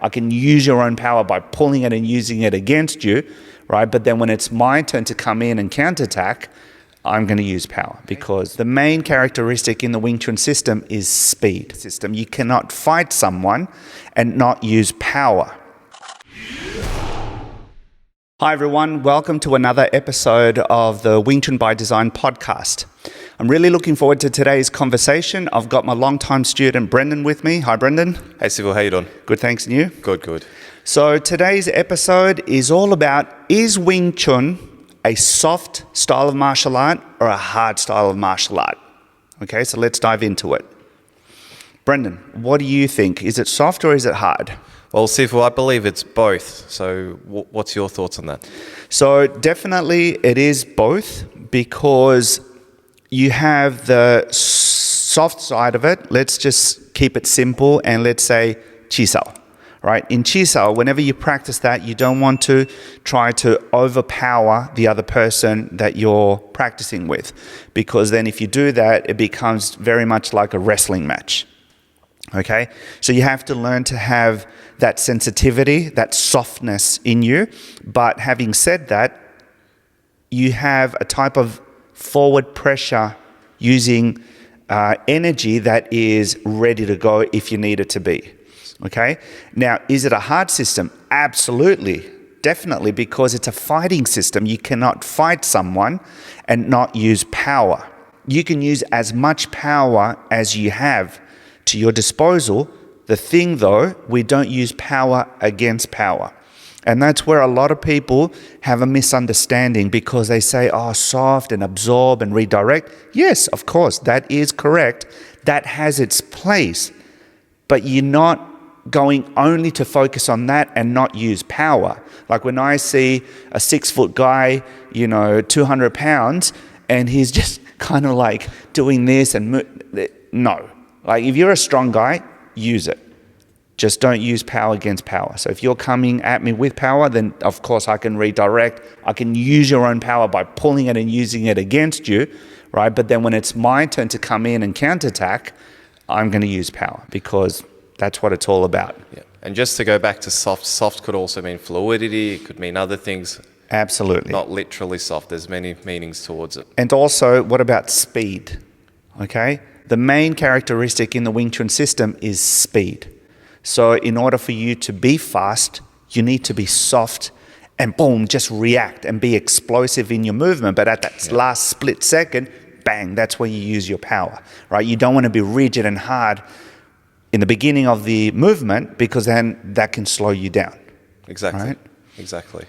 I can use your own power by pulling it and using it against you, right? But then when it's my turn to come in and counterattack, I'm going to use power, because the main characteristic in the Wing Chun system is speed. You cannot fight someone and not use power. Hi everyone, welcome to another episode of the Wing Chun by Design podcast. I'm really looking forward to today's conversation. I've got my longtime student Brendan with me. Hi Brendan. Hey SiFu, how you doing? Good, thanks, and you? Good. So today's episode is all about, is Wing Chun a soft style of martial art or a hard style of martial art? Okay, so let's dive into it. Brendan, what do you think? Is it soft or is it hard? Well, SiFu, I believe it's both. So what's your thoughts on that? So definitely it is both, because you have the soft side of it. Let's just keep it simple and let's say Chisao, right? In Chisao, whenever you practice that, you don't want to try to overpower the other person that you're practicing with, because then if you do that, it becomes very much like a wrestling match. Okay, so you have to learn to have that sensitivity, that softness in you. But having said that, you have a type of forward pressure using energy that is ready to go if you need it to be. Okay, now is it a hard system? Absolutely, definitely, because it's a fighting system. You cannot fight someone and not use power. You can use as much power as you have to your disposal. The thing though, we don't use power against power. And that's where a lot of people have a misunderstanding, because they say, oh, soft and absorb and redirect. Yes, of course, that is correct. That has its place. But you're not going only to focus on that and not use power. Like when I see a 6-foot guy, 200 pounds, and he's just kind of like doing this and no. Like if you're a strong guy, use it. Just don't use power against power. So if you're coming at me with power, then of course I can redirect. I can use your own power by pulling it and using it against you, right? But then when it's my turn to come in and counterattack, I'm going to use power, because that's what it's all about. Yeah. And just to go back to soft, soft could also mean fluidity. It could mean other things. Absolutely. Not literally soft. There's many meanings towards it. And also, what about speed? Okay? The main characteristic in the Wing Chun system is speed. So in order for you to be fast, you need to be soft and boom, just react and be explosive in your movement. But at that last split second, bang, that's where you use your power, right? You don't want to be rigid and hard in the beginning of the movement, because then that can slow you down. Exactly. Right? Exactly.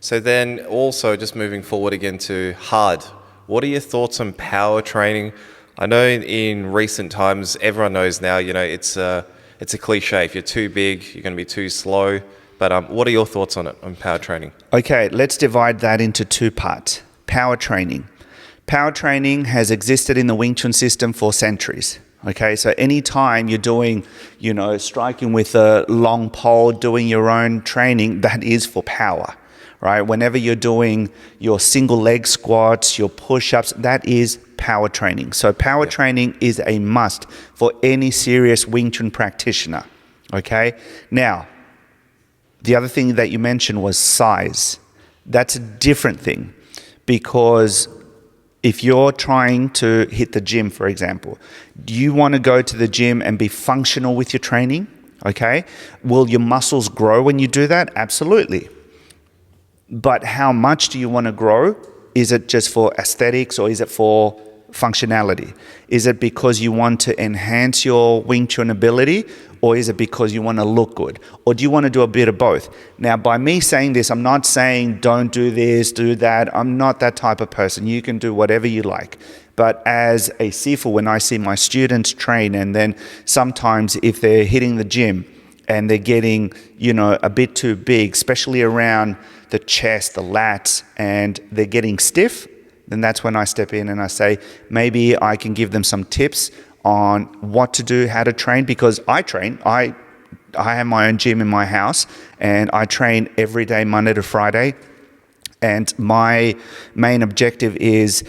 So then also just moving forward again to hard, what are your thoughts on power training? I know in recent times, everyone knows now, it's a cliche. If you're too big, you're going to be too slow. But what are your thoughts on it, on power training? Okay, let's divide that into two parts. Power training. Power training has existed in the Wing Chun system for centuries. Okay, so anytime you're doing, striking with a long pole, doing your own training, that is for power, right? Whenever you're doing your single leg squats, your push-ups, that is power training. So power training is a must for any serious Wing Chun practitioner, okay? Now, the other thing that you mentioned was size. That's a different thing, because if you're trying to hit the gym, for example, do you want to go to the gym and be functional with your training? Okay. Will your muscles grow when you do that? Absolutely. But how much do you want to grow? Is it just for aesthetics, or is it for functionality? Is it because you want to enhance your Wing Chun ability, or is it because you want to look good? Or do you want to do a bit of both? Now, by me saying this, I'm not saying don't do this, do that. I'm not that type of person. You can do whatever you like. But as a SiFu, when I see my students train, and then sometimes if they're hitting the gym and they're getting, a bit too big, especially around the chest, the lats, and they're getting stiff, then that's when I step in and I say, maybe I can give them some tips on what to do, how to train, because I train. I have my own gym in my house, and I train every day, Monday to Friday. And my main objective is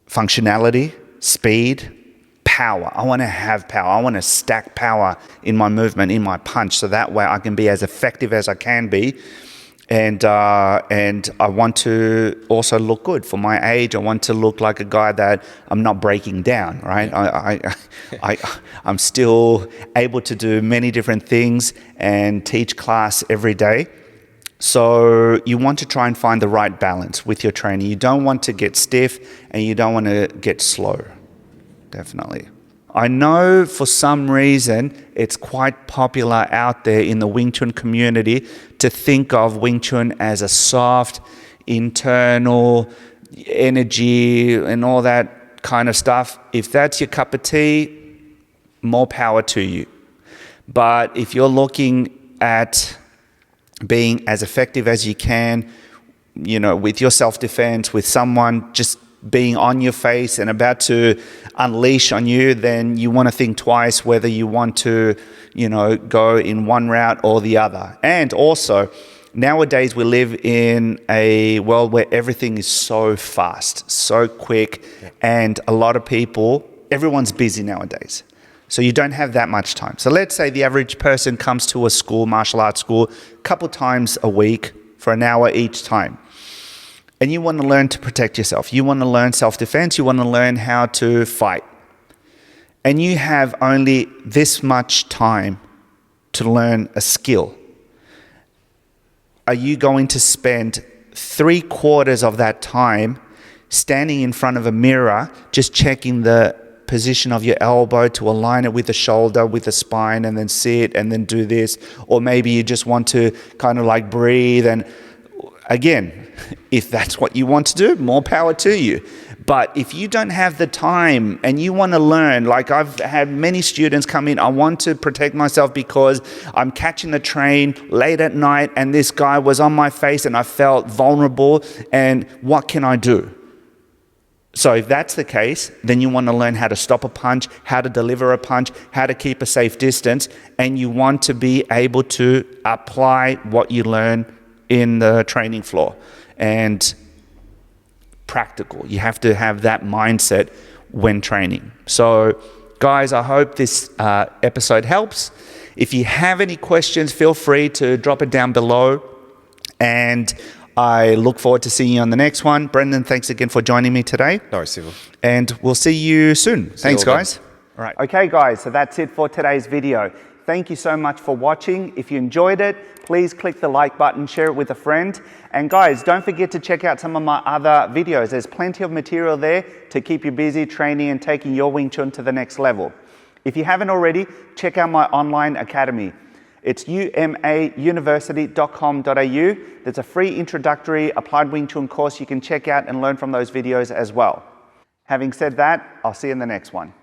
functionality, speed, power. I want to have power. I want to stack power in my movement, in my punch, so that way I can be as effective as I can be. And I want to also look good for my age. I want to look like a guy that I'm not breaking down, right? I'm still able to do many different things and teach class every day. So you want to try and find the right balance with your training. You don't want to get stiff and you don't want to get slow, definitely. I know for some reason it's quite popular out there in the Wing Chun community to think of Wing Chun as a soft, internal energy and all that kind of stuff. If that's your cup of tea, more power to you. But if you're looking at being as effective as you can, you know, with your self-defense, with someone just being on your face and about to unleash on you, then you want to think twice whether you want to, you know, go in one route or the other. And also, nowadays we live in a world where everything is so fast, so quick, and a lot of people, everyone's busy nowadays. So you don't have that much time. So let's say the average person comes to a school, martial arts school, a couple times a week for an hour each time. And you want to learn to protect yourself. You want to learn self-defense. You want to learn how to fight. And you have only this much time to learn a skill. Are you going to spend 3/4 of that time standing in front of a mirror, just checking the position of your elbow to align it with the shoulder, with the spine, and then sit and then do this? Or maybe you just want to kind of like breathe. And again, if that's what you want to do, more power to you. But if you don't have the time and you want to learn, like I've had many students come in, I want to protect myself because I'm catching the train late at night and this guy was on my face and I felt vulnerable, and what can I do? So if that's the case, then you want to learn how to stop a punch, how to deliver a punch, how to keep a safe distance, and you want to be able to apply what you learn in the training floor. And practical. You have to have that mindset when training. So guys, I hope this episode helps. If you have any questions, feel free to drop it down below. And I look forward to seeing you on the next one. Brendan, thanks again for joining me today. No worries, SiFu. And we'll see you soon. Thanks, guys. All right. Okay, guys, so that's it for today's video. Thank you so much for watching. If you enjoyed it, please click the like button, share it with a friend. And guys, don't forget to check out some of my other videos. There's plenty of material there to keep you busy training and taking your Wing Chun to the next level. If you haven't already, check out my online academy. It's umauniversity.com.au. There's a free introductory applied Wing Chun course you can check out and learn from those videos as well. Having said that, I'll see you in the next one.